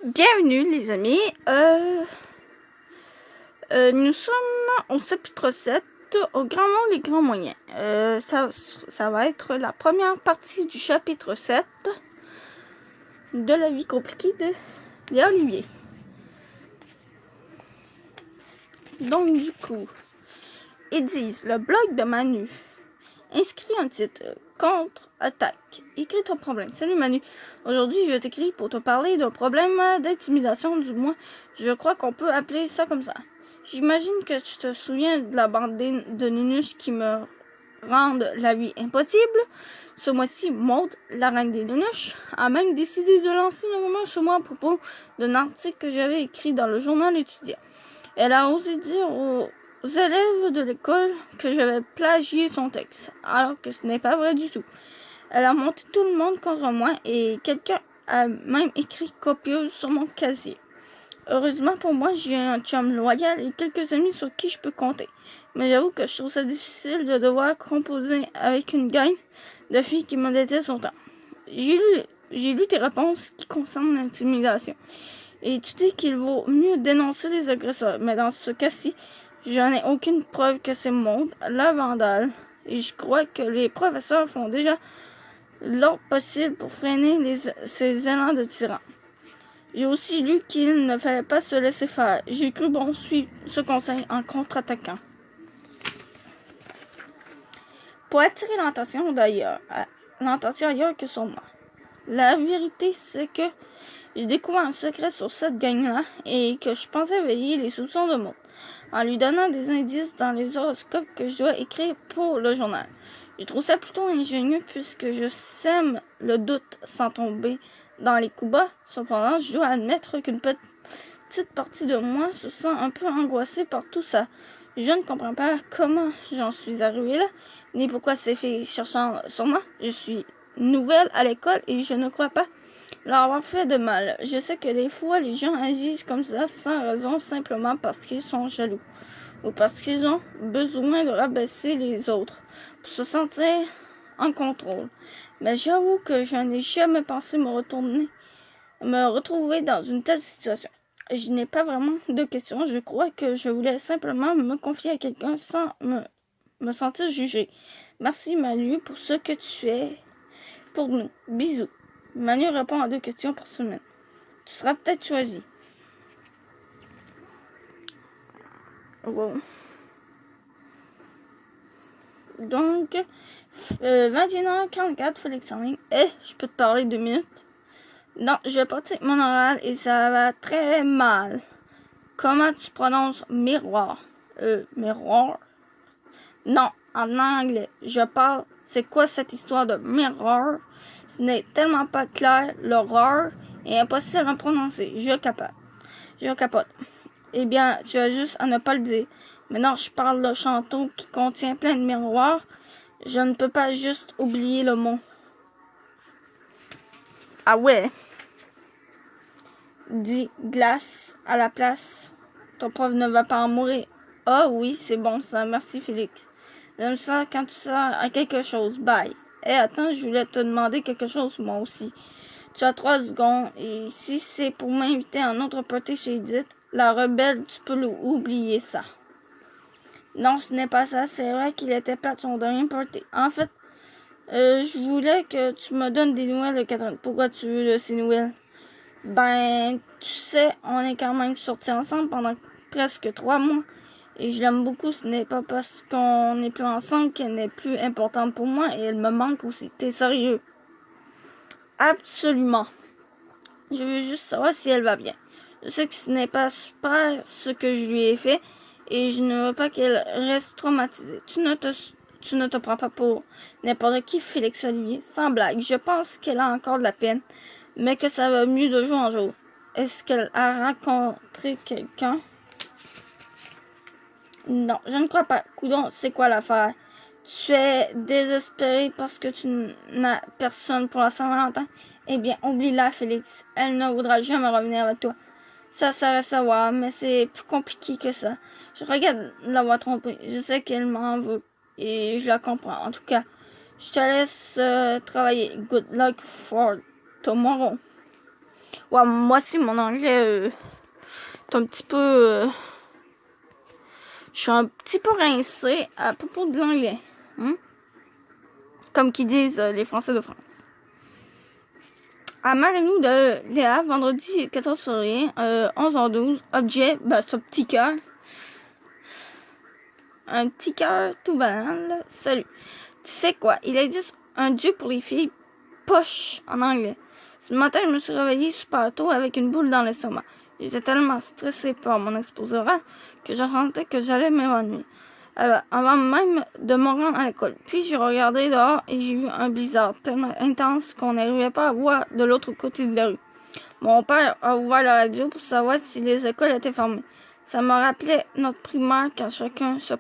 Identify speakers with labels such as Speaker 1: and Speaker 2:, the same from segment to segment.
Speaker 1: Bienvenue les amis, nous sommes au chapitre 7, au grand monde les grands moyens. Ça va être la première partie du chapitre 7 de la vie compliquée de Olivier. Donc du coup, ils disent le blog de Manu. Inscris un titre, contre-attaque. Écris ton problème. Salut Manu. Aujourd'hui, je t'écris pour te parler d'un problème d'intimidation, du moins. Je crois qu'on peut appeler ça comme ça. J'imagine que tu te souviens de la bande de Nunuches qui me rendent la vie impossible. Ce mois-ci, Maud, la reine des Nunuches, a même décidé de lancer un moment sur moi à propos d'un article que j'avais écrit dans le journal étudiant. Elle a osé dire aux élèves de l'école que j'avais plagié son texte, alors que ce n'est pas vrai du tout. Elle a monté tout le monde contre moi et quelqu'un a même écrit copieuse sur mon casier. Heureusement pour moi, j'ai un chum loyal et quelques amis sur qui je peux compter. Mais j'avoue que je trouve ça difficile de devoir composer avec une gang de filles qui me détestent autant. J'ai lu tes réponses qui concernent l'intimidation. Et tu dis qu'il vaut mieux dénoncer les agresseurs. Mais dans ce cas-ci, j'en ai aucune preuve que c'est Maud, la vandale. Et je crois que les professeurs font déjà leur possible pour freiner ces élans de tyran. J'ai aussi lu qu'il ne fallait pas se laisser faire. J'ai cru bon suivre ce conseil en contre-attaquant. Pour attirer l'attention ailleurs que sur moi. La vérité, c'est que j'ai découvert un secret sur cette gang-là et que je pensais veiller les soupçons de Maud en lui donnant des indices dans les horoscopes que je dois écrire pour le journal. Je trouve ça plutôt ingénieux puisque je sème le doute sans tomber dans les coups bas. Cependant, je dois admettre qu'une petite partie de moi se sent un peu angoissée par tout ça. Je ne comprends pas comment j'en suis arrivée là, ni pourquoi ces filles cherchent sur moi. Je suis nouvelle à l'école et je ne crois pas leur avoir fait de mal. Je sais que des fois, les gens agissent comme ça sans raison, simplement parce qu'ils sont jaloux ou parce qu'ils ont besoin de rabaisser les autres pour se sentir en contrôle. Mais j'avoue que je n'ai jamais pensé me retrouver dans une telle situation. Je n'ai pas vraiment de questions. Je crois que je voulais simplement me confier à quelqu'un sans me sentir jugée. Merci Manu pour ce que tu fais pour nous. Bisous. Manu répond à 2 questions par semaine. Tu seras peut-être choisi. Wow. Donc, 21h44, Félix en ligne. Je peux te parler 2 minutes? Non, je pratique mon oral et ça va très mal. Comment tu prononces miroir? Miroir? Non, en anglais. Je parle. C'est quoi cette histoire de mirror? Ce n'est tellement pas clair. L'horreur est impossible à prononcer. Je capote. Eh bien, tu as juste à ne pas le dire. Maintenant, je parle de chanteau qui contient plein de miroirs. Je ne peux pas juste oublier le mot. Ah ouais? Dis glace à la place. Ton prof ne va pas en mourir. Ah oui, c'est bon ça. Merci Félix. J'aime ça quand tu sers à quelque chose. Bye. Attends, je voulais te demander quelque chose moi aussi. Tu as 3 secondes et si c'est pour m'inviter à un autre party chez Edith, la rebelle, tu peux oublier ça. Non, ce n'est pas ça. C'est vrai qu'il était plate son dernier party. En fait, je voulais que tu me donnes des nouvelles de Catherine. Pourquoi tu veux de ces nouvelles? Ben, tu sais, on est quand même sortis ensemble pendant presque 3 mois. Et je l'aime beaucoup. Ce n'est pas parce qu'on n'est plus ensemble qu'elle n'est plus importante pour moi. Et elle me manque aussi. T'es sérieux? Absolument. Je veux juste savoir si elle va bien. Je sais que ce n'est pas super ce que je lui ai fait. Et je ne veux pas qu'elle reste traumatisée. Tu ne te prends pas pour n'importe qui, Félix Olivier. Sans blague. Je pense qu'elle a encore de la peine. Mais que ça va mieux de jour en jour. Est-ce qu'elle a rencontré quelqu'un? Non, je ne crois pas. Coudon, c'est quoi l'affaire? Tu es désespéré parce que tu n'as personne pour la Saint-Valentin? Eh bien, oublie-la, Félix. Elle ne voudra jamais revenir avec toi. Ça reste à voir, mais c'est plus compliqué que ça. Je regrette l'avoir trompée. Je sais qu'elle m'en veut. Et je la comprends. En tout cas, je te laisse travailler. Good luck for tomorrow. Ouais, moi aussi, mon anglais est un petit peu... je suis un petit peu rincée à propos de l'anglais. Comme qu'ils disent les Français de France. À Marie-Lou de Léa, vendredi 14 février, 11h12. Objet, c'est un petit cœur. Un petit cœur tout banal. Là. Salut. Tu sais quoi? Il existe un dieu pour les filles poche en anglais. Ce matin, je me suis réveillée super tôt avec une boule dans l'estomac. J'étais tellement stressée par mon exposé oral que je sentais que j'allais m'évanouir. Avant même de me rendre à l'école. Puis j'ai regardé dehors et j'ai vu un blizzard tellement intense qu'on n'arrivait pas à voir de l'autre côté de la rue. Mon père a ouvert la radio pour savoir si les écoles étaient fermées. Ça me rappelait notre primaire quand chacun se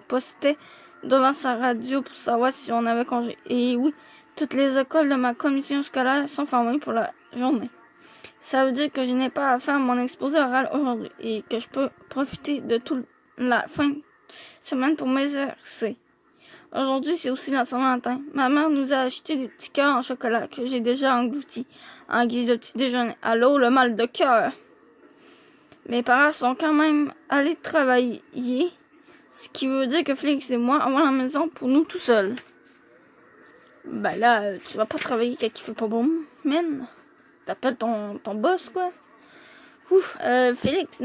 Speaker 1: postait devant sa radio pour savoir si on avait congé. Et oui, toutes les écoles de ma commission scolaire sont fermées pour la journée. Ça veut dire que je n'ai pas à faire mon exposé oral aujourd'hui et que je peux profiter de toute la fin de semaine pour m'exercer. Aujourd'hui, c'est aussi la Saint-Valentin. Ma mère nous a acheté des petits cœurs en chocolat que j'ai déjà engloutis en guise de petit déjeuner. Allô, le mal de cœur. Mes parents sont quand même allés travailler, ce qui veut dire que Félix et moi avons la maison pour nous tout seuls. Ben là, tu vas pas travailler quand il fait pas bon, man. T'appelles ton boss, quoi. Ouf, Félix,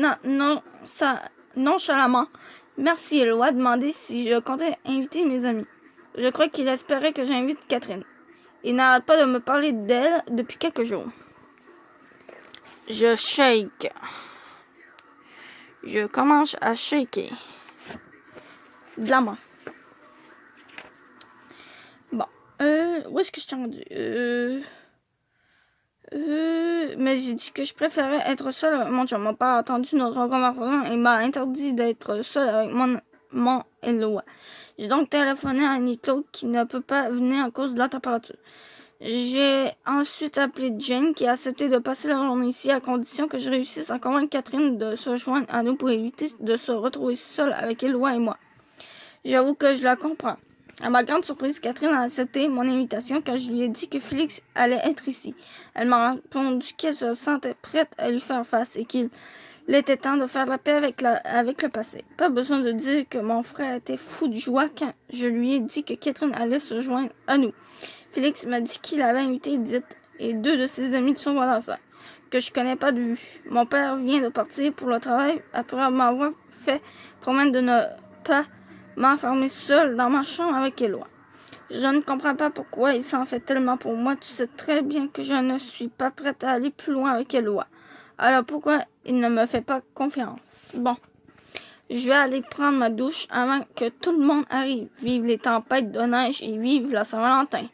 Speaker 1: nonchalamment. Merci, Eloi a demandé si je comptais inviter mes amis. Je crois qu'il espérait que j'invite Catherine. Il n'arrête pas de me parler d'elle depuis quelques jours. Je shake. Je commence à shaker. De la main. Bon. Où est-ce que je suis rendu? Mais j'ai dit que je préférais être seule avec mon chum. Mon père a entendu notre conversation et m'a interdit d'être seule avec mon Eloi. J'ai donc téléphoné à Nico qui ne peut pas venir à cause de la température. J'ai ensuite appelé Jane qui a accepté de passer la journée ici à condition que je réussisse à convaincre Catherine de se joindre à nous pour éviter de se retrouver seule avec Eloi et moi. J'avoue que je la comprends. À ma grande surprise, Catherine a accepté mon invitation quand je lui ai dit que Félix allait être ici. Elle m'a répondu qu'elle se sentait prête à lui faire face et qu'il était temps de faire la paix avec le passé. Pas besoin de dire que mon frère était fou de joie quand je lui ai dit que Catherine allait se joindre à nous. Félix m'a dit qu'il avait invité Edith et 2 de ses amis de son secondaire que je connais pas de vue. Mon père vient de partir pour le travail après m'avoir fait promettre de ne pas m'enfermer seule dans ma chambre avec Eloi. Je ne comprends pas pourquoi il s'en fait tellement pour moi. Tu sais très bien que je ne suis pas prête à aller plus loin avec Eloi. Alors pourquoi il ne me fait pas confiance? Bon, je vais aller prendre ma douche avant que tout le monde arrive. Vive les tempêtes de neige et vive la Saint-Valentin.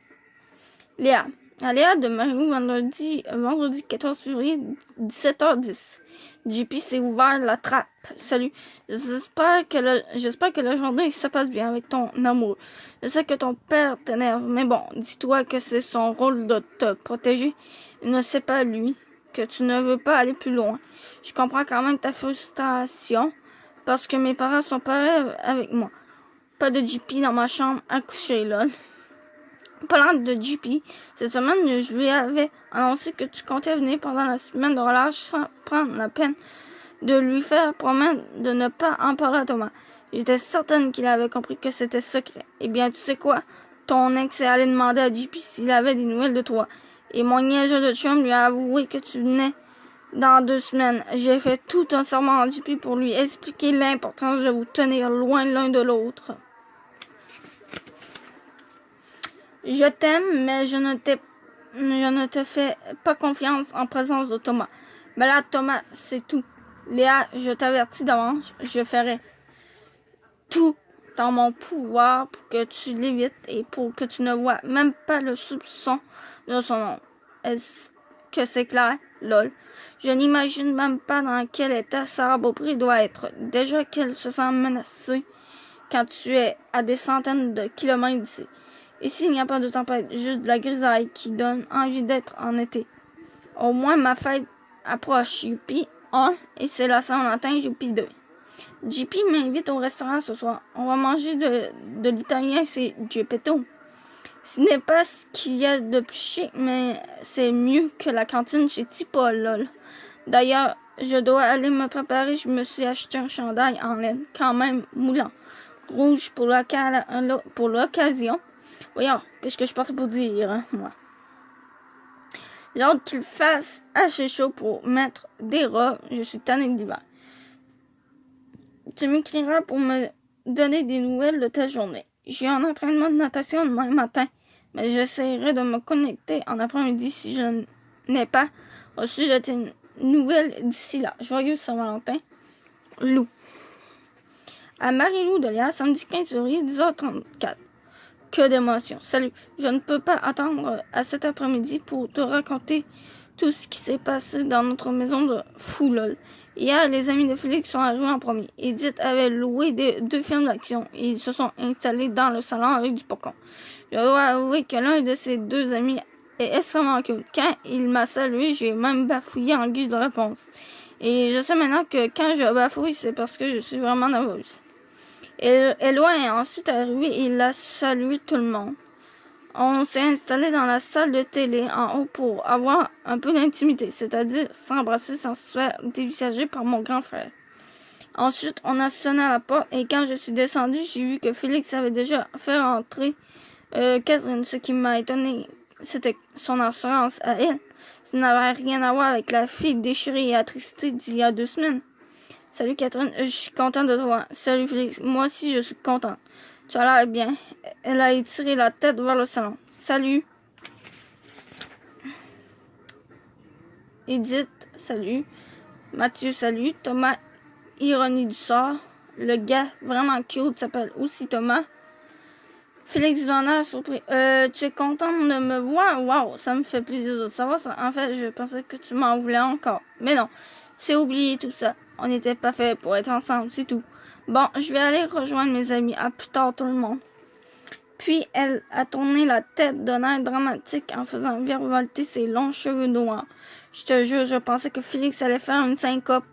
Speaker 1: Léa. À Léa de Marie-Lou, vendredi 14 février, 17h10. JP s'est ouvert la trappe. Salut. J'espère que la journée se passe bien avec ton amour. Je sais que ton père t'énerve, mais bon, dis-toi que c'est son rôle de te protéger. Il ne sait pas, lui, que tu ne veux pas aller plus loin. Je comprends quand même ta frustration, parce que mes parents sont pareils avec moi. Pas de JP dans ma chambre à coucher, lol. Parlant de JP, cette semaine, je lui avais annoncé que tu comptais venir pendant la semaine de relâche sans prendre la peine de lui faire promettre de ne pas en parler à Thomas. J'étais certaine qu'il avait compris que c'était secret. Eh bien, tu sais quoi? Ton ex est allé demander à JP s'il avait des nouvelles de toi. Et mon niaiseux de chum lui a avoué que tu venais dans 2 semaines. J'ai fait tout un serment à JP pour lui expliquer l'importance de vous tenir loin l'un de l'autre. Je t'aime, mais je ne te fais pas confiance en présence de Thomas. Mais là, Thomas, c'est tout. Léa, je t'avertis d'avance, je ferai tout dans mon pouvoir pour que tu l'évites et pour que tu ne vois même pas le soupçon de son nom. Est-ce que c'est clair? Lol. Je n'imagine même pas dans quel état Sarah Beaupré doit être. Déjà qu'elle se sent menacée quand tu es à des centaines de kilomètres d'ici. Ici, il n'y a pas de tempête, juste de la grisaille qui donne envie d'être en été. Au moins, ma fête approche. Youpi 1 et c'est la Saint-Valentin, Youpi 2. JP m'invite au restaurant ce soir. On va manger de l'italien, c'est Geppetto. Ce n'est pas ce qu'il y a de plus chic, mais c'est mieux que la cantine chez Tipa, lol. D'ailleurs, je dois aller me préparer. Je me suis acheté un chandail en laine, quand même moulant, rouge pour l'occasion. Voyons, qu'est-ce que je porte pour dire, hein, moi. J'ai hâte qu'il fasse assez chaud pour mettre des robes. Je suis tannée de l'hiver. Tu m'écriras pour me donner des nouvelles de ta journée. J'ai un entraînement de natation demain matin, mais j'essaierai de me connecter en après-midi si je n'ai pas reçu de tes nouvelles d'ici là. Joyeux Saint-Valentin, Lou. À Marie-Lou de Léa, samedi 15 février, 10h34. Que d'émotion. Salut, je ne peux pas attendre à cet après-midi pour te raconter tout ce qui s'est passé dans notre maison de fou lol. Hier, les amis de Félix sont arrivés en premier. Edith avait loué deux films d'action et ils se sont installés dans le salon avec du popcorn. Je dois avouer que l'un de ces deux amis est extrêmement cute. Quand il m'a salué, j'ai même bafouillé en guise de réponse. Et je sais maintenant que quand je bafouille, c'est parce que je suis vraiment nerveuse. Eloi est ensuite arrivé et il a salué tout le monde. On s'est installé dans la salle de télé en haut pour avoir un peu d'intimité, c'est-à-dire s'embrasser sans se faire dévisager par mon grand frère. Ensuite, on a sonné à la porte et quand je suis descendue, j'ai vu que Félix avait déjà fait rentrer Catherine. Ce qui m'a étonné, c'était son assurance à elle. Ça n'avait rien à voir avec la fille déchirée et attristée d'il y a 2 semaines. Salut Catherine, je suis contente de te voir. Salut Félix, moi aussi je suis contente. Tu as l'air bien. Elle a étiré la tête vers le salon. Salut. Edith, salut. Mathieu, salut. Thomas, ironie du sort. Le gars vraiment cute s'appelle aussi Thomas. Félix Donner, surpris. Tu es contente de me voir? Wow, ça me fait plaisir de savoir ça. En fait, je pensais que tu m'en voulais encore. Mais non, c'est oublié tout ça. On n'était pas fait pour être ensemble, c'est tout. Bon, je vais aller rejoindre mes amis. À plus tard, tout le monde. Puis, elle a tourné la tête d'un air dramatique en faisant virevolter ses longs cheveux noirs. Je te jure, je pensais que Félix allait faire une syncope.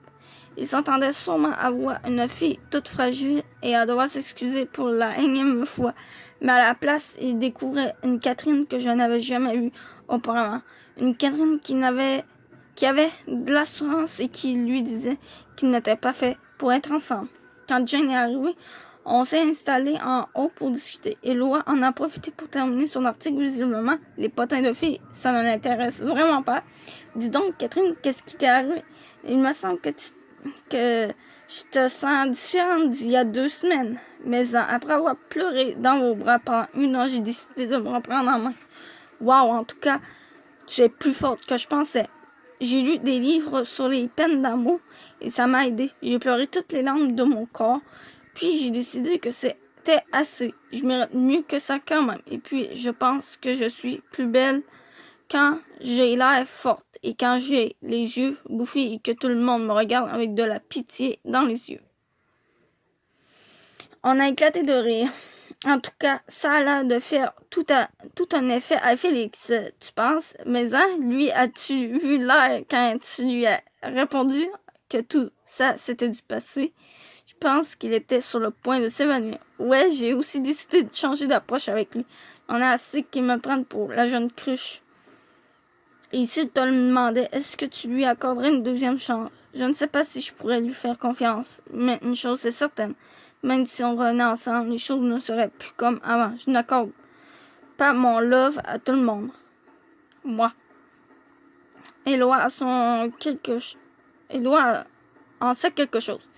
Speaker 1: Il s'entendait sûrement avoir une fille toute fragile et à devoir s'excuser pour la énième fois. Mais à la place, il découvrait une Catherine que je n'avais jamais vue auparavant. Une Catherine qui avait de l'assurance et qui lui disait qu'ils n'étaient pas faits pour être ensemble. Quand Jane est arrivée, on s'est installé en haut pour discuter. Eloi en a profité pour terminer son article. Visiblement, les potins de filles, ça ne l'intéresse vraiment pas. Dis donc, Catherine, qu'est-ce qui t'est arrivé? Il me semble que je te sens différente d'il y a 2 semaines. Mais après avoir pleuré dans vos bras pendant 1 heure, j'ai décidé de me reprendre en main. Wow, en tout cas, tu es plus forte que je pensais. J'ai lu des livres sur les peines d'amour et ça m'a aidé. J'ai pleuré toutes les larmes de mon corps. Puis j'ai décidé que c'était assez. Je mérite mieux que ça quand même. Et puis je pense que je suis plus belle quand j'ai l'air forte et quand j'ai les yeux bouffés et que tout le monde me regarde avec de la pitié dans les yeux. On a éclaté de rire. En tout cas, ça a l'air de faire tout un effet à Félix, tu penses? Mais lui, as-tu vu l'air quand tu lui as répondu que tout ça, c'était du passé? Je pense qu'il était sur le point de s'évanouir. Ouais, j'ai aussi décidé de changer d'approche avec lui. On a assez qu'il me prenne pour la jeune cruche. Et s'il te le demandait, est-ce que tu lui accorderais une deuxième chance? Je ne sais pas si je pourrais lui faire confiance, mais une chose est certaine. Même si on revenait ensemble, les choses ne seraient plus comme avant. Je n'accorde pas mon love à tout le monde. Moi. Eloi en sait quelque chose.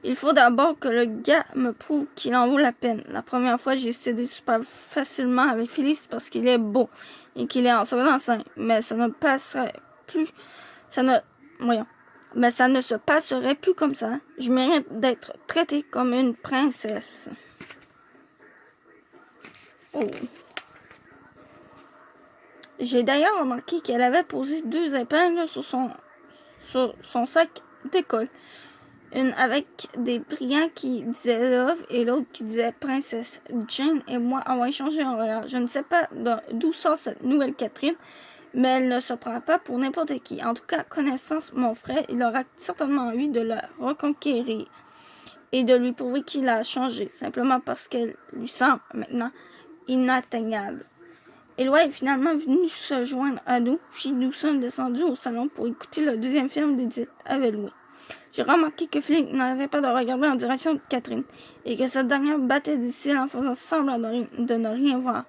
Speaker 1: Il faut d'abord que le gars me prouve qu'il en vaut la peine. La première fois, j'ai cédé super facilement avec Félix parce qu'il est beau et qu'il est en secondaire 5. Mais ça ne passerait plus. Mais ça ne se passerait plus comme ça. Je mérite d'être traitée comme une princesse. Oh. J'ai d'ailleurs remarqué qu'elle avait posé 2 épingles sur son sac d'école. Une avec des brillants qui disaient Love et l'autre qui disait Princesse. Jane et moi avons échangé un regard. Je ne sais pas d'où sort cette nouvelle Catherine, mais elle ne se prend pas pour n'importe qui. En tout cas, connaissant mon frère, il aura certainement envie de la reconquérir et de lui prouver qu'il a changé, simplement parce qu'elle lui semble maintenant inatteignable. Éloi est finalement venu se joindre à nous, puis nous sommes descendus au salon pour écouter le deuxième film d'Edith avec Louis. J'ai remarqué que Félix n'arrêtait pas de regarder en direction de Catherine, et que cette dernière battait des cils en faisant semblant de ne rien voir.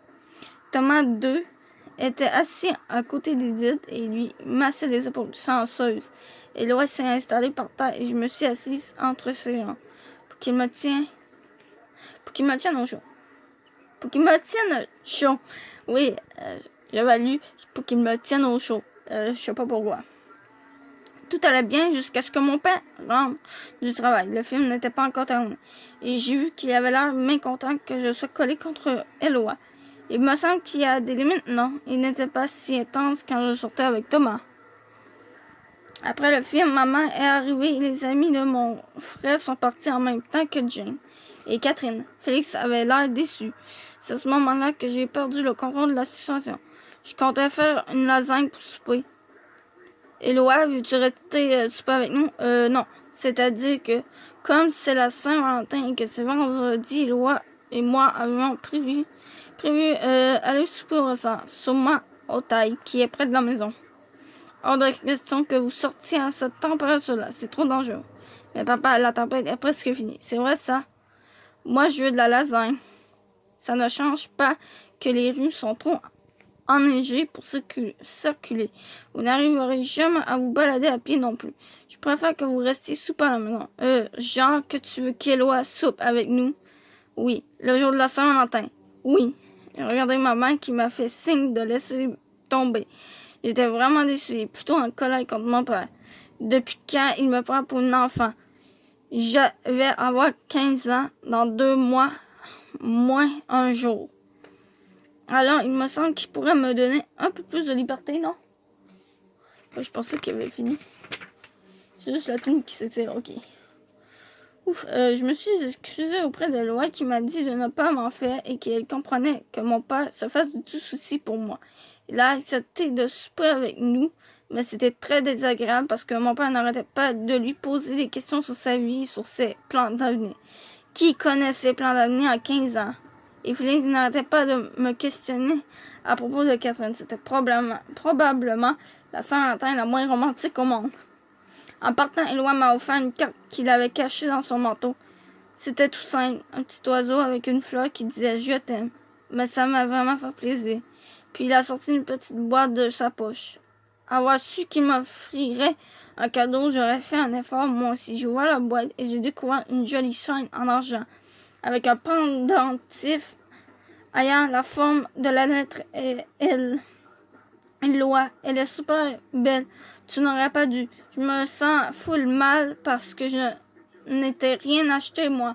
Speaker 1: Thomas II était assis à côté d'Edith et lui massait les épaules chanceuses. Éloi s'est installé par terre et je me suis assise entre ses jambes pour qu'il me tienne au chaud. Pour qu'il me tienne chaud. Oui, j'avais lu pour qu'il me tienne au chaud. Je sais pas pourquoi. Tout allait bien jusqu'à ce que mon père rentre du travail. Le film n'était pas encore terminé. Et j'ai vu qu'il avait l'air mécontent que je sois collée contre Éloi. Il me semble qu'il y a des limites, non. Il n'était pas si intense quand je sortais avec Thomas. Après le film, maman est arrivée et les amis de mon frère sont partis en même temps que Jane et Catherine. Félix avait l'air déçu. C'est à ce moment-là que j'ai perdu le contrôle de la situation. Je comptais faire une lasagne pour souper. Éloi, veux-tu rester souper avec nous? Non. C'est-à-dire que, comme c'est la Saint-Valentin et que c'est vendredi, Éloi et moi avions prévu aller souper au restaurant, sûrement au Thaï, qui est près de la maison. Hors de question que vous sortiez à cette température-là, c'est trop dangereux. Mais papa, la tempête est presque finie. C'est vrai ça? Moi, je veux de la lasagne. Ça ne change pas que les rues sont trop enneigées pour circuler. Vous n'arriverez jamais à vous balader à pied non plus. Je préfère que vous restiez souper à la maison. Genre que tu veux qu'Éloi soupe avec nous? Oui. Le jour de la Saint-Valentin? Oui. Regardez maman qui m'a fait signe de laisser tomber. J'étais vraiment déçue, plutôt en colère contre mon père. Depuis quand il me prend pour une enfant? Je vais avoir 15 ans dans 2 mois, moins un jour. Alors, il me semble qu'il pourrait me donner un peu plus de liberté, non? Je pensais qu'il avait fini. C'est juste la tune qui s'étire, ok. Ouf, je me suis excusée auprès de Loa qui m'a dit de ne pas m'en faire et qu'elle comprenait que mon père se fasse du tout souci pour moi. Il a accepté de souper avec nous, mais c'était très désagréable parce que mon père n'arrêtait pas de lui poser des questions sur sa vie, sur ses plans d'avenir. Qui connaît ses plans d'avenir à 15 ans? Et Félix n'arrêtait pas de me questionner à propos de Catherine. C'était probablement la Saint-Valentin la moins romantique au monde. En partant, Éloi m'a offert une carte qu'il avait cachée dans son manteau. C'était tout simple, un petit oiseau avec une fleur qui disait « Je t'aime ». Mais ça m'a vraiment fait plaisir. Puis il a sorti une petite boîte de sa poche. Avoir su qu'il m'offrirait un cadeau, j'aurais fait un effort moi aussi. J'ai ouvert la boîte et j'ai découvert une jolie chaîne en argent avec un pendentif ayant la forme de la lettre L. Éloi, elle est super belle. Tu n'aurais pas dû. Je me sens full mal parce que je n'étais rien acheté, moi.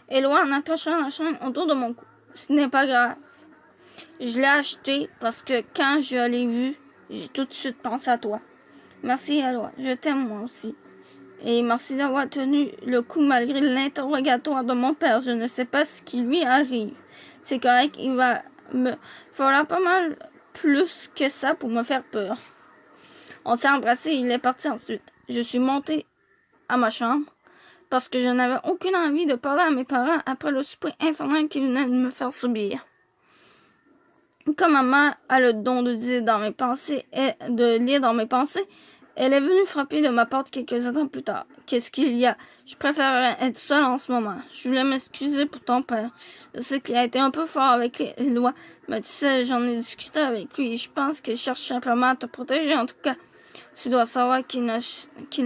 Speaker 1: Éloi en attachant la chaîne autour de mon cou. Ce n'est pas grave. Je l'ai acheté parce que quand je l'ai vu, j'ai tout de suite pensé à toi. Merci, Éloi. Je t'aime, moi aussi. Et merci d'avoir tenu le coup malgré l'interrogatoire de mon père. Je ne sais pas ce qui lui arrive. C'est correct, il va me falloir pas mal plus que ça pour me faire peur. On s'est embrassé et il est parti ensuite. Je suis montée à ma chambre parce que je n'avais aucune envie de parler à mes parents après le souper infernal qu'ils venaient de me faire subir. Comme maman a le don de lire dans mes pensées, elle est venue frapper de ma porte quelques instants plus tard. Qu'est-ce qu'il y a? Je préférerais être seule en ce moment. Je voulais m'excuser pour ton père. Je sais qu'il a été un peu fort avec les lois, mais tu sais, j'en ai discuté avec lui et je pense qu'il cherche simplement à te protéger. En tout cas, tu dois savoir qu'il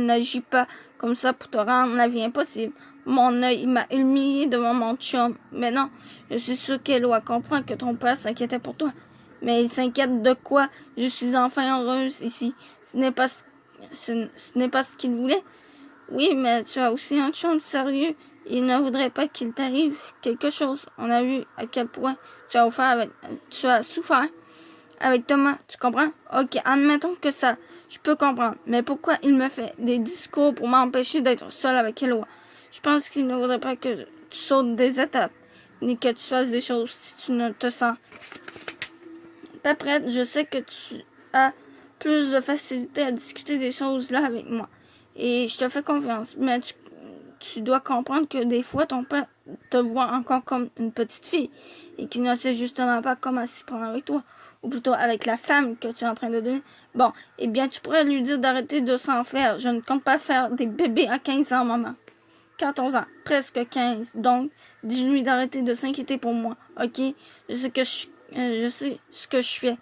Speaker 1: n'agit pas comme ça pour te rendre la vie impossible. Mon œil m'a humilié devant mon chum. Mais non, je suis sûre qu'Éloi comprend que ton père s'inquiétait pour toi. Mais il s'inquiète de quoi? Je suis enfin heureuse ici. Ce n'est pas ce qu'il voulait. Oui, mais tu as aussi un chum sérieux. Il ne voudrait pas qu'il t'arrive quelque chose. On a vu à quel point tu as souffert avec Thomas, tu comprends? Ok, admettons que ça, je peux comprendre. Mais pourquoi il me fait des discours pour m'empêcher d'être seule avec Éloi? Je pense qu'il ne voudrait pas que tu sautes des étapes, ni que tu fasses des choses si tu ne te sens pas prête. Je sais que tu as plus de facilité à discuter des choses là avec moi. Et je te fais confiance. Mais tu dois comprendre que des fois, ton père te voit encore comme une petite fille et qu'il ne sait justement pas comment s'y prendre avec toi. ou plutôt avec la femme que tu es en train de donner, bon, eh bien, tu pourrais lui dire d'arrêter de s'en faire. Je ne compte pas faire des bébés à 15 ans, maman. 14 ans, presque 15. Donc, dis-lui d'arrêter de s'inquiéter pour moi, ok? Je sais ce que je fais.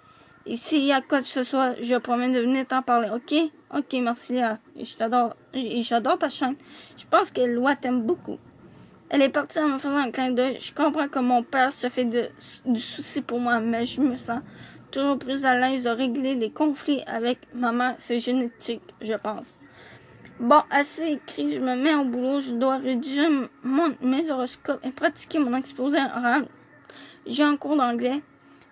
Speaker 1: Et s'il y a quoi que ce soit, je promets de venir t'en parler, ok? Ok, merci Léa. Et j'adore ta chaîne. Je pense que Loi t'aime beaucoup. Elle est partie en me faisant un clin d'œil. Je comprends que mon père se fait du souci pour moi, mais je me sens toujours plus à l'aise de régler les conflits avec ma mère. C'est génétique, je pense. Bon, assez écrit, je me mets au boulot. Je dois rédiger mes horoscopes et pratiquer mon exposé oral. J'ai un cours d'anglais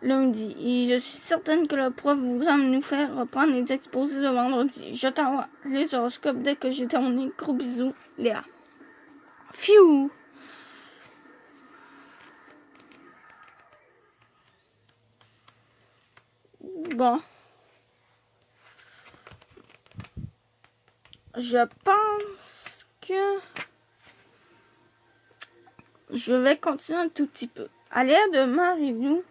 Speaker 1: lundi et je suis certaine que le prof voudra nous faire reprendre les exposés le vendredi. Je t'envoie les horoscopes dès que j'ai terminé. Gros bisous, Léa. Fiou! Bon. Je pense que je vais continuer un tout petit peu. À Léa de Marie-Lou,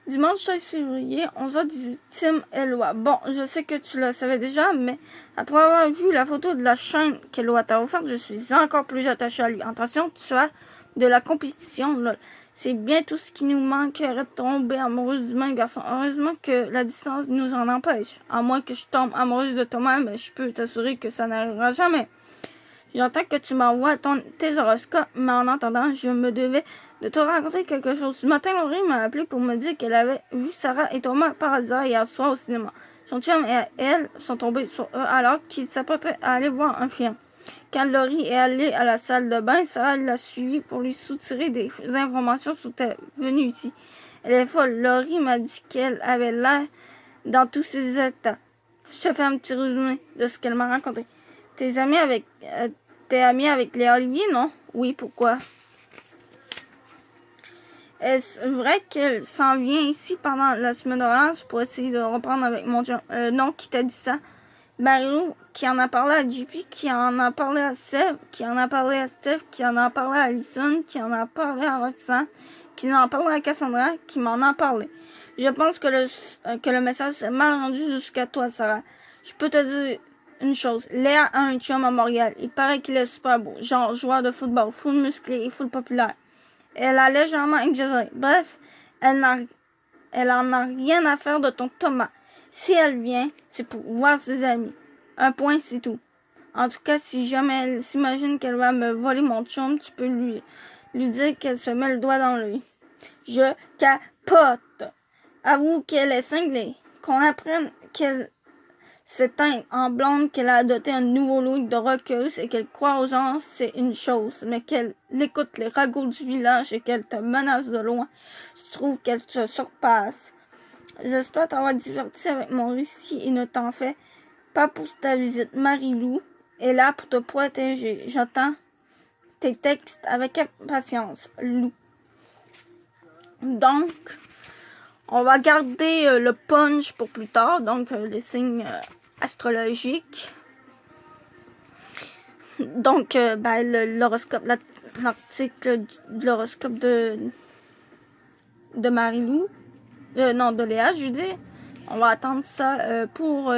Speaker 1: dimanche 16 février, 11h18, Tim Eloi. Bon, je sais que tu le savais déjà, mais après avoir vu la photo de la chaîne qu'Eloi t'a offerte, je suis encore plus attachée à lui. Attention, tu as de la compétition, lol. C'est bien tout ce qui nous manquerait de tomber amoureuse du même garçon. Heureusement que la distance nous en empêche. À moins que je tombe amoureuse de Thomas, mais je peux t'assurer que ça n'arrivera jamais. J'entends que tu m'envoies tes horoscopes, mais en attendant, je me devais de te raconter quelque chose. Ce matin, Laurie m'a appelé pour me dire qu'elle avait vu Sarah et Thomas par hasard hier soir au cinéma. Son chum et elle sont tombés sur eux alors qu'ils s'apprêtaient à aller voir un film. Quand Laurie est allée à la salle de bain, Sarah l'a suivie pour lui soutirer des informations sur ta venue ici. Elle est folle. Laurie m'a dit qu'elle avait l'air dans tous ses états. Je te fais un petit résumé de ce qu'elle m'a raconté. T'es amie avec Léa Olivier, non? Oui, pourquoi? Est-ce vrai qu'elle s'en vient ici pendant la semaine de relâche pour essayer de reprendre avec mon chum? Non, qui t'a dit ça? Marilou, qui en a parlé à JP, qui en a parlé à Seb, qui en a parlé à Steph, qui en a parlé à Alison, qui en a parlé à Roxane, qui en a parlé à Cassandra, qui m'en a parlé. Je pense que le message s'est mal rendu jusqu'à toi, Sarah. Je peux te dire une chose. Léa a un chum à Montréal. Il paraît qu'il est super beau. Genre joueur de football, full musclé et full populaire. Elle a légèrement exagéré. Bref, elle en a rien à faire de ton Thomas. Si elle vient, c'est pour voir ses amis. Un point, c'est tout. En tout cas, si jamais elle s'imagine qu'elle va me voler mon chum, tu peux lui dire qu'elle se met le doigt dans l'œil. Je capote. Avoue qu'elle est cinglée. Qu'on apprenne qu'elle s'éteint en blonde, qu'elle a adopté un nouveau look de rockeuse et qu'elle croit aux gens, c'est une chose. Mais qu'elle écoute les ragots du village et qu'elle te menace de loin, je trouve qu'elle te surpasse. J'espère t'avoir diverti avec mon récit et ne t'en fais pas pour ta visite. Marie-Lou est là pour te protéger. J'attends tes textes avec impatience. Lou. Donc, on va garder le punch pour plus tard. Donc, les signes astrologiques. Donc, l'horoscope, l'article de l'horoscope de Marie-Lou. Non, de Léa, je veux dire. On va attendre ça pour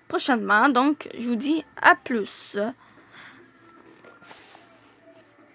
Speaker 1: prochainement. Donc, je vous dis à plus.